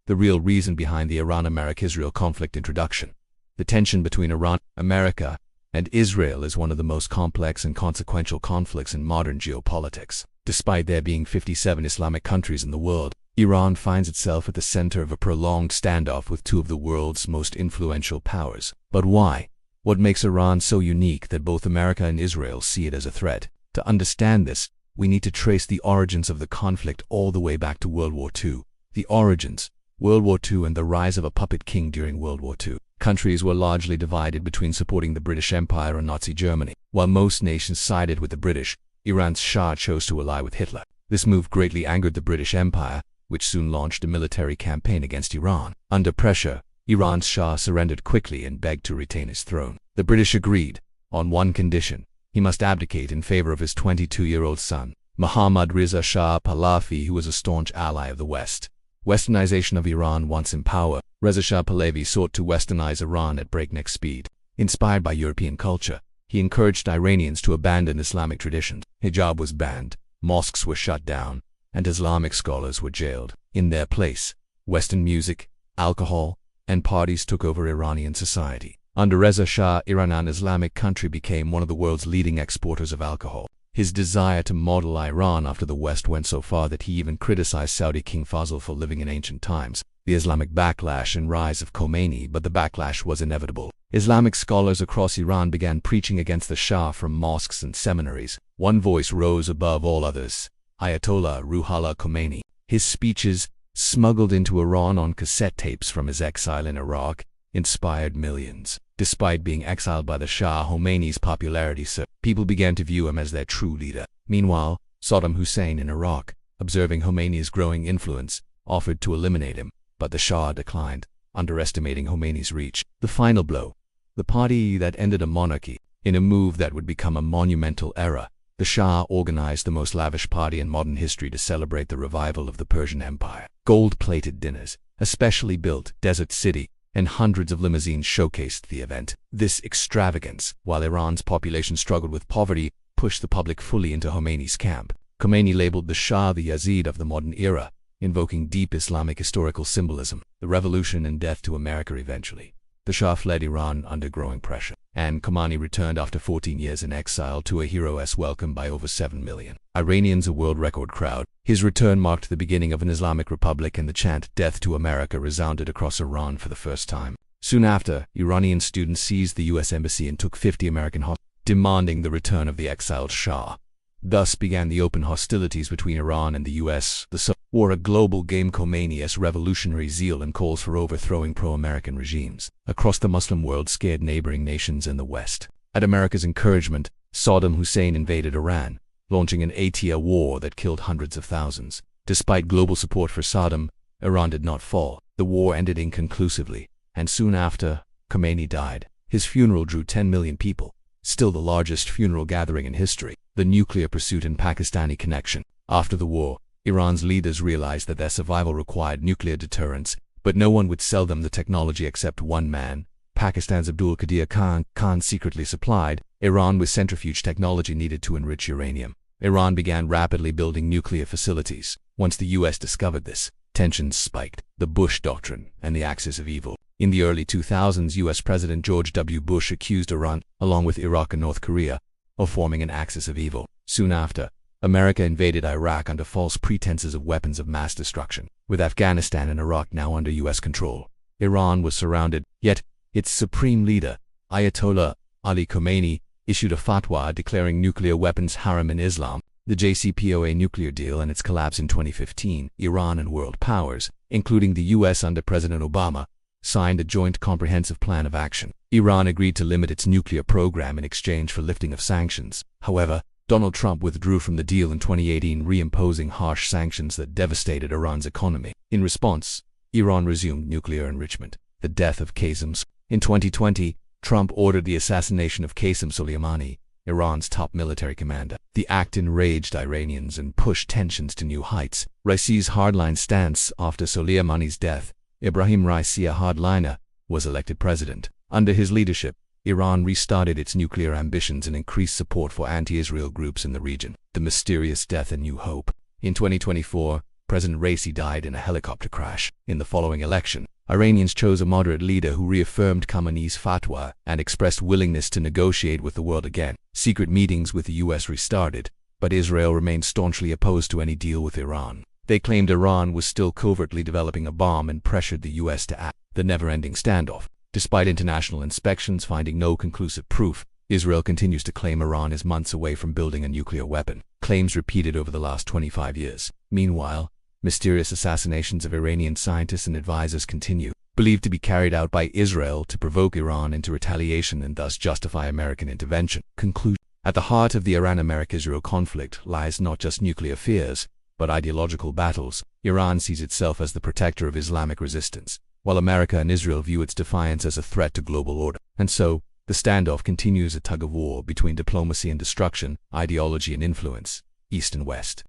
the real reason behind the Iran-America-Israel conflict introduction. The tension between Iran, America, and Israel is one of the most complex and consequential conflicts in modern geopolitics. Despite there being 57 Islamic countries in the world, Iran finds itself at the center of a prolonged standoff with two of the world's most influential powers. But why? What makes Iran so unique that both America and Israel see it as a threat? To understand this, we need to trace the origins of the conflict all the way back to World War II. The origins, World War II and the rise of a puppet king during World War II. Countries were largely divided between supporting the British Empire and Nazi Germany. While most nations sided with the British, Iran's Shah chose to ally with Hitler. This move greatly angered the British Empire, which soon launched a military campaign against Iran. Under pressure, Iran's Shah surrendered quickly and begged to retain his throne. The British agreed, on one condition: he must abdicate in favor of his 22-year-old son, Mohammad Reza Shah Pahlavi, who was a staunch ally of the West. Westernization of Iran. Once in power, Reza Shah Pahlavi sought to westernize Iran at breakneck speed. Inspired by European culture, he encouraged Iranians to abandon Islamic traditions. Hijab was banned, mosques were shut down, and Islamic scholars were jailed. In their place, Western music, alcohol, and parties took over Iranian society. Under Reza Shah, Iran, an Islamic country, became one of the world's leading exporters of alcohol. His desire to model Iran after the West went so far that he even criticized Saudi King Faisal for living in ancient times. The Islamic backlash and rise of Khomeini, but the backlash was inevitable. Islamic scholars across Iran began preaching against the Shah from mosques and seminaries. One voice rose above all others: Ayatollah Khomeini. His speeches, smuggled into Iran on cassette tapes from his exile in Iraq, inspired millions. Despite being exiled by the Shah, Khomeini's popularity surged. People began to view him as their true leader. Meanwhile, Saddam Hussein in Iraq, observing Khomeini's growing influence, offered to eliminate him, but the Shah declined, underestimating Khomeini's reach. The final blow: the party that ended a monarchy. In a move that would become a monumental era, the Shah organized the most lavish party in modern history to celebrate the revival of the Persian Empire. Gold-plated dinners, a specially built desert city, and hundreds of limousines showcased the event. This extravagance, while Iran's population struggled with poverty, pushed the public fully into Khomeini's camp. Khomeini labeled the Shah the Yazid of the modern era, invoking deep Islamic historical symbolism. The revolution and death to America. Eventually, the Shah fled Iran under growing pressure, and Khomeini returned after 14 years in exile to a hero's welcome by over 7 million Iranians, a world record crowd. His return marked the beginning of an Islamic republic, and the chant "Death to America" resounded across Iran for the first time. Soon after, Iranian students seized the U.S. embassy and took 50 American hostages, demanding the return of the exiled Shah. Thus began the open hostilities between Iran and the U.S. The war, a global game. Khomeini's revolutionary zeal and calls for overthrowing pro-American regimes across the Muslim world scared neighboring nations in the West. At America's encouragement, Saddam Hussein invaded Iran, launching an 8-year war that killed hundreds of thousands. Despite global support for Saddam, Iran did not fall. The war ended inconclusively, and soon after, Khomeini died. His funeral drew 10 million people, still the largest funeral gathering in history. The nuclear pursuit and Pakistani connection. After the war, Iran's leaders realized that their survival required nuclear deterrence, but no one would sell them the technology except one man. Pakistan's Abdul Qadir Khan secretly supplied Iran with centrifuge technology needed to enrich uranium. Iran began rapidly building nuclear facilities. Once the U.S. discovered this, tensions spiked. The Bush Doctrine and the Axis of Evil. In the early 2000s, U.S. President George W. Bush accused Iran, along with Iraq and North Korea, of forming an axis of evil. Soon after, America invaded Iraq under false pretenses of weapons of mass destruction. With Afghanistan and Iraq now under U.S. control, Iran was surrounded, yet its supreme leader, Ayatollah Khomeini, issued a fatwa declaring nuclear weapons haram in Islam. The JCPOA nuclear deal and its collapse in 2015, Iran and world powers, including the U.S. under President Obama, signed a joint comprehensive plan of action. Iran agreed to limit its nuclear program in exchange for lifting of sanctions. However, Donald Trump withdrew from the deal in 2018, reimposing harsh sanctions that devastated Iran's economy. In response, Iran resumed nuclear enrichment. The death of Qasem. In 2020, Trump ordered the assassination of Qasem Soleimani, Iran's top military commander. The act enraged Iranians and pushed tensions to new heights. Raisi's hardline stance. After Soleimani's death, Ibrahim Raisi, a hardliner, was elected president. Under his leadership, Iran restarted its nuclear ambitions and increased support for anti-Israel groups in the region. The mysterious death and new hope. In 2024, President Raisi died in a helicopter crash. In the following election, Iranians chose a moderate leader who reaffirmed Khomeini's fatwa and expressed willingness to negotiate with the world again. Secret meetings with the US restarted, but Israel remained staunchly opposed to any deal with Iran. They claimed Iran was still covertly developing a bomb and pressured the US to act. The never-ending standoff. Despite international inspections finding no conclusive proof, Israel continues to claim Iran is months away from building a nuclear weapon, claims repeated over the last 25 years. Meanwhile, mysterious assassinations of Iranian scientists and advisors continue, believed to be carried out by Israel to provoke Iran into retaliation and thus justify American intervention. Conclusion. At the heart of the Iran-America-Israel conflict lies not just nuclear fears, but ideological battles. Iran sees itself as the protector of Islamic resistance, while America and Israel view its defiance as a threat to global order. And so, the standoff continues, a tug-of-war between diplomacy and destruction, ideology and influence, East and West.